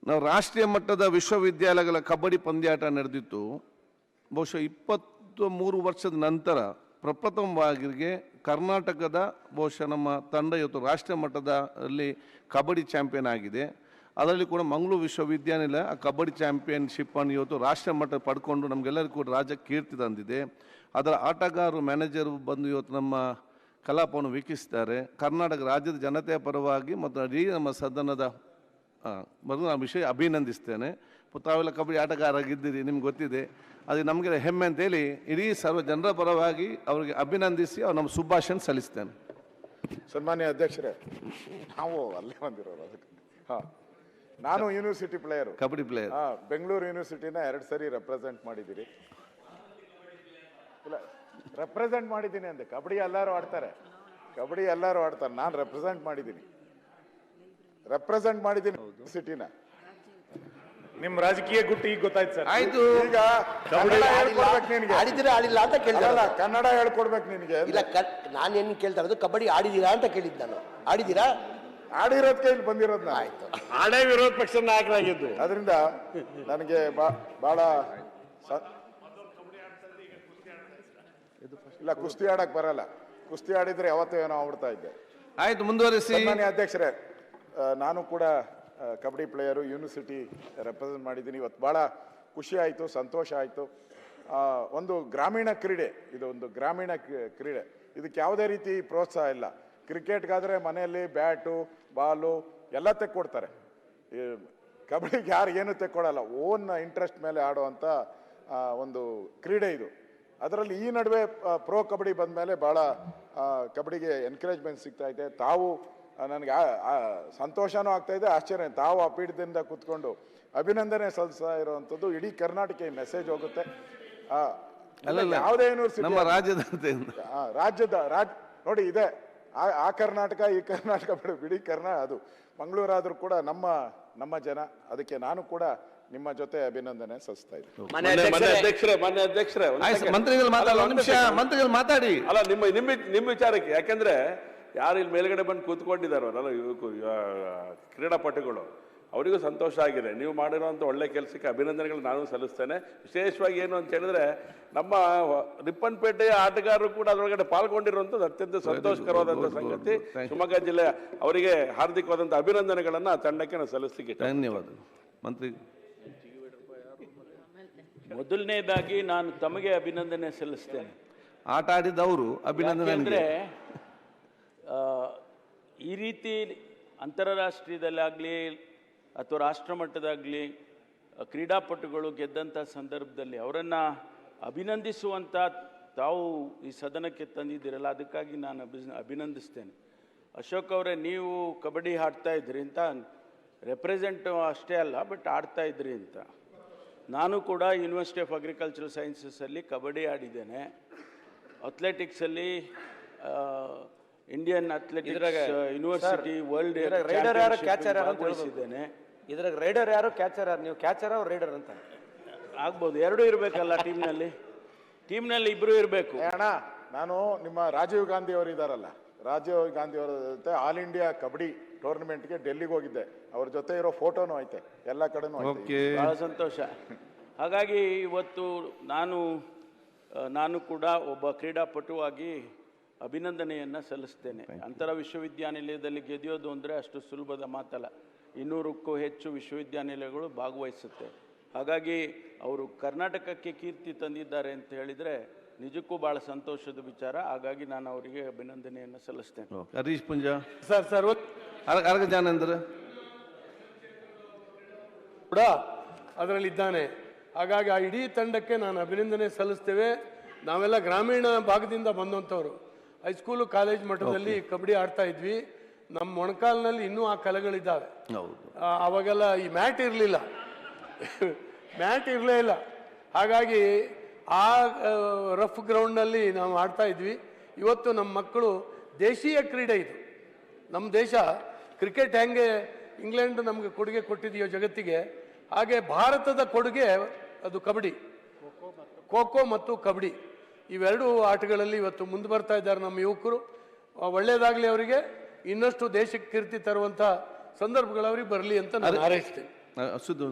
ನಾವು ರಾಷ್ಟ್ರೀಯ ಮಟ್ಟದ ವಿಶ್ವವಿದ್ಯಾಲಯಗಳ ಕಬಡ್ಡಿ ಪಂದ್ಯಾಟ ನಡೆದಿತ್ತು. ಬಹುಶಃ 23 ವರ್ಷದ ನಂತರ ಪ್ರಪ್ರಥಮವಾಗಿ ಕರ್ನಾಟಕದ ಬಹುಶಃ ನಮ್ಮ ತಂಡ ಇವತ್ತು ರಾಷ್ಟ್ರೀಯ ಮಟ್ಟದಲ್ಲಿ ಕಬಡ್ಡಿ ಚಾಂಪಿಯನ್ ಆಗಿದೆ. ಅದರಲ್ಲಿ ಕೂಡ ಮಂಗಳೂರು ವಿಶ್ವವಿದ್ಯಾನಿಲಯ ಆ ಕಬಡ್ಡಿ ಚಾಂಪಿಯನ್ಶಿಪ್ಪನ್ನು ಇವತ್ತು ರಾಷ್ಟ್ರೀಯ ಮಟ್ಟ ಪಡ್ಕೊಂಡು ನಮಗೆಲ್ಲರಿಗೂ ಕೂಡ ರಾಜ್ಯಕ್ಕೆ ಕೀರ್ತಿ ತಂದಿದೆ. ಅದರ ಆಟಗಾರರು ಮ್ಯಾನೇಜರ್ ಬಂದು ಇವತ್ತು ನಮ್ಮ ಕಲಾಪವನ್ನು ವೀಕ್ಷಿಸಿದ್ದಾರೆ. ಕರ್ನಾಟಕ ರಾಜ್ಯದ ಜನತೆಯ ಪರವಾಗಿ ಮತ್ತು ಇಡೀ ನಮ್ಮ ಸದನದ ಮೊದಲು ನಾನು ವಿಷಯ ಅಭಿನಂದಿಸ್ತೇನೆ. ತಾವೆಲ್ಲ ಕಬಡ್ಡಿ ಆಟಗಾರರಾಗಿದ್ದೀರಿ, ನಿಮ್ಗೆ ಗೊತ್ತಿದೆ. ಅದು ನಮಗೆ ಹೆಮ್ಮೆ ಅಂತೇಳಿ ಇಡೀ ಸರ್ವ ಜನರ ಪರವಾಗಿ ಅವರಿಗೆ ಅಭಿನಂದಿಸಿ ಅವ್ರು ನಮ್ಮ ಶುಭಾಶಯ ಸಲ್ಲಿಸ್ತೇನೆ. ಸನ್ಮಾನ್ಯ ಅಧ್ಯಕ್ಷರೇ, ನಾವು ಅಲ್ಲೇ ಬಂದಿರೋರು. ಅದಕ್ಕೆ ನಾನು university player, kabaddi player. Bengaluru ಯೂನಿವರ್ಸಿಟಿನ 2 ಸರಿ ರೆಪ್ರೆಸೆಂಟ್ ಮಾಡಿದ್ದೀರಿ. ಇಲ್ಲ, ರೆಪ್ರೆಸೆಂಟ್ ಮಾಡಿದ್ದೀನಿ ಅಂದೆ. ಕಬಡ್ಡಿ ಎಲ್ಲರೂ ಆಡ್ತಾರೆ, ನಾನು ರೆಪ್ರೆಸೆಂಟ್ ಮಾಡಿದ್ದೀನಿ ಯೂನಿವರ್ಸಿಟಿನ. ನಿಮ್ ರಾಜಕೀಯ ಗುಟ್ಟು ಈಗ ಗೊತ್ತಾಯ್ತು ಸರ್. ಆಯ್ತು, ಈಗ ಕನ್ನಡ ಹೇಳ್ಕೊಡ್ಬೇಕು ನಿನಗೆ. ಆಡಿದಿರಾ ಆಡಿಲ್ಲ ಅಂತ ಕೇಳಿದ್ರಲ್ಲ, ಕನ್ನಡ ಹೇಳ್ಕೊಡ್ಬೇಕು ನಿನಗೆ. ಇಲ್ಲ, ನಾನೇನು ಕೇಳ್ತಾ ಇರೋದು ಕಬಡ್ಡಿ ಆಡಿದೀರಾ ಅಂತ ಕೇಳಿದ್ದು ನಾನು. ಆಡಿದೀರಾ? ಆಡಿರೋದಕ್ಕೆ ಇಲ್ಲಿ ಬಂದಿರೋದು. ಆಯ್ತು, ಆಡೇ ವಿರೋಧ ಪಕ್ಷದ ನಾಯಕರಾಗಿದ್ದು. ಅದರಿಂದ ನನಗೆ ಬಹಳ ಇಲ್ಲ, ಕುಸ್ತಿ ಆಡಕ್ ಬರಲ್ಲ. ಕುಸ್ತಿ ಆಡಿದ್ರೆ ಯಾವತ್ತೂ ಏನೋ ಆಗ್ಬಿಡ್ತಾ ಇದ್ದೆ. ಆಯ್ತು, ಮುಂದುವರಿಸಿ. ಸನ್ಮಾನ್ಯ ಅಧ್ಯಕ್ಷರೇ, ನಾನು ಕೂಡ ಕಬಡ್ಡಿ ಪ್ಲೇಯರು, ಯೂನಿವರ್ಸಿಟಿ ರೆಪ್ರೆಸೆಂಟ್ ಮಾಡಿದ್ದೀನಿ. ಇವತ್ತು ಭಾಳ ಖುಷಿ ಆಯಿತು, ಸಂತೋಷ ಆಯಿತು. ಒಂದು ಗ್ರಾಮೀಣ ಕ್ರೀಡೆ, ಇದು ಒಂದು ಗ್ರಾಮೀಣ ಕ್ರೀಡೆ. ಇದಕ್ಕೆ ಯಾವುದೇ ರೀತಿ ಪ್ರೋತ್ಸಾಹ ಇಲ್ಲ. ಕ್ರಿಕೆಟ್ಗಾದರೆ ಮನೆಯಲ್ಲಿ ಬ್ಯಾಟು ಬಾಲು ಎಲ್ಲ ತೆಕ್ಕೊಡ್ತಾರೆ. ಕಬಡ್ಡಿಗೆ ಯಾರು ಏನು ತೆಕ್ಕೊಡಲ್ಲ. ಓನ್ ಇಂಟ್ರೆಸ್ಟ್ ಮೇಲೆ ಆಡುವಂಥ ಒಂದು ಕ್ರೀಡೆ ಇದು. ಅದರಲ್ಲಿ ಈ ನಡುವೆ ಪ್ರೋ ಕಬಡ್ಡಿ ಬಂದ ಮೇಲೆ ಭಾಳ ಕಬಡ್ಡಿಗೆ ಎನ್ಕರೇಜ್ಮೆಂಟ್ ಸಿಗ್ತಾ ಇದೆ. ತಾವು ನನಗೆ ಸಂತೋಷನೂ ಆಗ್ತಾ ಇದೆ, ಆಶ್ಚರ್ಯ. ತಾವು ಆ ಪೀಠದಿಂದ ಕೂತ್ಕೊಂಡು ಅಭಿನಂದನೆ ಸಲ್ಲಿಸ್ತಾ ಇರುವಂಥದ್ದು ಇಡೀ ಕರ್ನಾಟಕ ಈ ಮೆಸೇಜ್ ಹೋಗುತ್ತೆ. ಯಾವುದೇ ಯೂನಿವರ್ಸಿಟಿ ನಮ್ಮ ರಾಜ್ಯದ ನೋಡಿ ಇದೆ, ಆ ಕರ್ನಾಟಕ ಈ ಕರ್ನಾಟಕ ಬಿಡಿ ಅದು ಮಂಗಳೂರಾದ್ರೂ ಕೂಡ ನಮ್ಮ ಜನ. ಅದಕ್ಕೆ ನಾನು ಕೂಡ ನಿಮ್ಮ ಜೊತೆ ಅಭಿನಂದನೆ ಸಲ್ಲಿಸ್ತಾ ಇದ್ದೀನಿ. ಮಾನ್ಯ ಅಧ್ಯಕ್ಷರೇ, ಮಂತ್ರಿಗಳು ಮಾತಾಡಿ. ಅಲ್ಲ, ನಿಮ್ಮ ವಿಚಾರಕ್ಕೆ, ಯಾಕೆಂದ್ರೆ ಯಾರು ಇಲ್ಲಿ ಮೇಲ್ಗಡೆ ಬಂದು ಕೂತ್ಕೊಂಡಿದ್ದಾರಲ್ಲ ಕ್ರೀಡಾಪಟುಗಳು, ಅವರಿಗೂ ಸಂತೋಷ ಆಗಿದೆ. ನೀವು ಮಾಡಿರೋಂಥ ಒಳ್ಳೆ ಕೆಲಸಕ್ಕೆ ಅಭಿನಂದನೆಗಳು ನಾನು ಸಲ್ಲಿಸ್ತೇನೆ. ವಿಶೇಷವಾಗಿ ಏನು ಅಂತ ಹೇಳಿದ್ರೆ, ನಮ್ಮ ರಿಪ್ಪನ್ಪೇಟೆಯ ಆಟಗಾರರು ಕೂಡ ಅದರೊಳಗಡೆ ಪಾಲ್ಗೊಂಡಿರುವಂಥದ್ದು ಅತ್ಯಂತ ಸಂತೋಷಕರವಾದಂಥ ಸಂಗತಿ. ಶಿವಮೊಗ್ಗ ಜಿಲ್ಲೆ ಅವರಿಗೆ ಹಾರ್ದಿಕವಾದಂಥ ಅಭಿನಂದನೆಗಳನ್ನು ಆ ತಂಡಕ್ಕೆ ನಾನು ಸಲ್ಲಿಸಲಿಕ್ಕೆ ಧನ್ಯವಾದ. ಮಂತ್ರಿ, ಮೊದಲನೇದಾಗಿ ನಾನು ತಮಗೆ ಅಭಿನಂದನೆ ಸಲ್ಲಿಸ್ತೇನೆ. ಆಟ ಆಡಿದವರು ಅಭಿನಂದನೆ. ಅಂದರೆ ಈ ರೀತಿ ಅಂತಾರಾಷ್ಟ್ರೀಯದಲ್ಲಾಗಲಿ ಅಥವಾ ರಾಷ್ಟ್ರ ಮಟ್ಟದಾಗಲಿ ಕ್ರೀಡಾಪಟುಗಳು ಗೆದ್ದಂಥ ಸಂದರ್ಭದಲ್ಲಿ ಅವರನ್ನು ಅಭಿನಂದಿಸುವಂಥ ತಾವು ಈ ಸದನಕ್ಕೆ ತಂದಿದ್ದೀರಲ್ಲ, ಅದಕ್ಕಾಗಿ ನಾನು ಅಭಿನಂದಿಸ್ತೇನೆ. ಅಶೋಕ್ ಅವರೇ, ನೀವು ಕಬಡ್ಡಿ ಆಡ್ತಾ ಇದ್ರಿ ಅಂತ, ರೆಪ್ರೆಸೆಂಟ್ ಅಷ್ಟೇ ಅಲ್ಲ ಬಟ್ ಆಡ್ತಾ ಇದ್ರಿ ಅಂತ. ನಾನು ಕೂಡ ಯೂನಿವರ್ಸಿಟಿ ಆಫ್ ಅಗ್ರಿಕಲ್ಚರಲ್ ಸೈನ್ಸಸ್ಸಲ್ಲಿ ಕಬಡ್ಡಿ ಆಡಿದ್ದೇನೆ. ಅಥ್ಲೆಟಿಕ್ಸಲ್ಲಿ ಇಂಡಿಯನ್ ಅಥ್ಲೆಟಿಕ್ಸ್ ಯೂನಿವರ್ಸಿಟಿ ವರ್ಲ್ಡ್ ಭಾಗವಹಿಸಿದ್ದೇನೆ. ಇದ್ರಾಗ ರೈಡರ್ ಯಾರು, ಕ್ಯಾಚರ್ ಯಾರು? ನೀವು ಕ್ಯಾಚರ್ ಅವ್ರು ರೈಡರ್ ಅಂತ ಆಗ್ಬೋದು, ಎರಡೂ ಇರಬೇಕಲ್ಲ ಟೀಮ್ನಲ್ಲಿ ಇಬ್ಬರು ಇರಬೇಕು. ಅಣ್ಣ, ನಾನು ನಿಮ್ಮ ರಾಜೀವ್ ಗಾಂಧಿ ಅವರು ಇದ್ದಾರಲ್ಲ, ರಾಜೀವ್ ಗಾಂಧಿ ಅವರ ಜೊತೆ ಆಲ್ ಇಂಡಿಯಾ ಕಬಡ್ಡಿ ಟೂರ್ನಮೆಂಟ್ಗೆ ಡೆಲ್ಲಿಗೆ ಹೋಗಿದ್ದೆ. ಅವ್ರ ಜೊತೆ ಇರೋ ಫೋಟೋನು ಐತೆ, ಎಲ್ಲ ಕಡೆನೂ ಐತೆ. ಬಹಳ ಸಂತೋಷ. ಹಾಗಾಗಿ ಇವತ್ತು ನಾನು ಕೂಡ ಒಬ್ಬ ಕ್ರೀಡಾಪಟುವಾಗಿ ಅಭಿನಂದನೆಯನ್ನು ಸಲ್ಲಿಸ್ತೇನೆ. ಅಂತರ ವಿಶ್ವವಿದ್ಯಾನಿಲಯದಲ್ಲಿ ಗೆದಿಯೋದು ಅಂದರೆ ಅಷ್ಟು ಸುಲಭದ ಮಾತಲ್ಲ. 200ಕ್ಕೂ ಹೆಚ್ಚು ವಿಶ್ವವಿದ್ಯಾನಿಲಯಗಳು ಭಾಗವಹಿಸುತ್ತೆ. ಹಾಗಾಗಿ ಅವರು ಕರ್ನಾಟಕಕ್ಕೆ ಕೀರ್ತಿ ತಂದಿದ್ದಾರೆ ಅಂತ ಹೇಳಿದರೆ ನಿಜಕ್ಕೂ ಭಾಳ ಸಂತೋಷದ ವಿಚಾರ. ಹಾಗಾಗಿ ನಾನು ಅವರಿಗೆ ಅಭಿನಂದನೆಯನ್ನು ಸಲ್ಲಿಸ್ತೇನೆ. ಹರೀಶ್ ಪುಂಜಾ ಸರ್ ಅರ್ಗ ಜಾನೇಂದ್ರ ಕೂಡ ಅದರಲ್ಲಿದ್ದಾನೆ. ಹಾಗಾಗಿ ಆ ಇಡೀ ತಂಡಕ್ಕೆ ನಾನು ಅಭಿನಂದನೆ ಸಲ್ಲಿಸ್ತೇವೆ. ನಾವೆಲ್ಲ ಗ್ರಾಮೀಣ ಭಾಗದಿಂದ ಬಂದಂಥವ್ರು. ಹೈಸ್ಕೂಲು ಕಾಲೇಜ್ ಮಟ್ಟದಲ್ಲಿ ಕಬಡ್ಡಿ ಆಡ್ತಾ ಇದ್ವಿ. ನಮ್ಮ ಮೊಣಕಾಲಿನಲ್ಲಿ ಇನ್ನೂ ಆ ಕಲೆಗಳಿದ್ದಾವೆ. ಅವಾಗೆಲ್ಲ ಈ ಮ್ಯಾಟ್ ಇರಲಿಲ್ಲ, ಮ್ಯಾಟ್ ಇರಲೇ ಇಲ್ಲ. ಹಾಗಾಗಿ ಆ ರಫ್ ಗ್ರೌಂಡ್ನಲ್ಲಿ ನಾವು ಆಡ್ತಾ ಇದ್ವಿ. ಇವತ್ತು ನಮ್ಮ ಮಕ್ಕಳು ದೇಶೀಯ ಕ್ರೀಡೆ ಇದು. ನಮ್ಮ ದೇಶ ಕ್ರಿಕೆಟ್ ಹೆಂಗೆ ಇಂಗ್ಲೆಂಡ್ ನಮಗೆ ಕೊಡುಗೆ ಕೊಟ್ಟಿದೆಯೋ ಜಗತ್ತಿಗೆ, ಹಾಗೆ ಭಾರತದ ಕೊಡುಗೆ ಅದು ಕಬಡ್ಡಿ, ಖೋ ಖೋ ಮತ್ತು ಕಬಡ್ಡಿ. ಇವೆರಡು ಆಟಗಳಲ್ಲಿ ಇವತ್ತು ಮುಂದೆ ಬರ್ತಾ ಇದ್ದಾರೆ ನಮ್ಮ ಯುವಕರು. ಒಳ್ಳೆಯದಾಗಲಿ ಅವರಿಗೆ, ಇನ್ನಷ್ಟು ದೇಶಕ್ಕೆ ಕೀರ್ತಿ ತರುವಂಥ ಸಂದರ್ಭಗಳು ಅವ್ರಿಗೆ ಬರಲಿ ಅಂತ ನಾನು ಹಾರೈಸ್ತೇನೆ. ಸುದ್ದು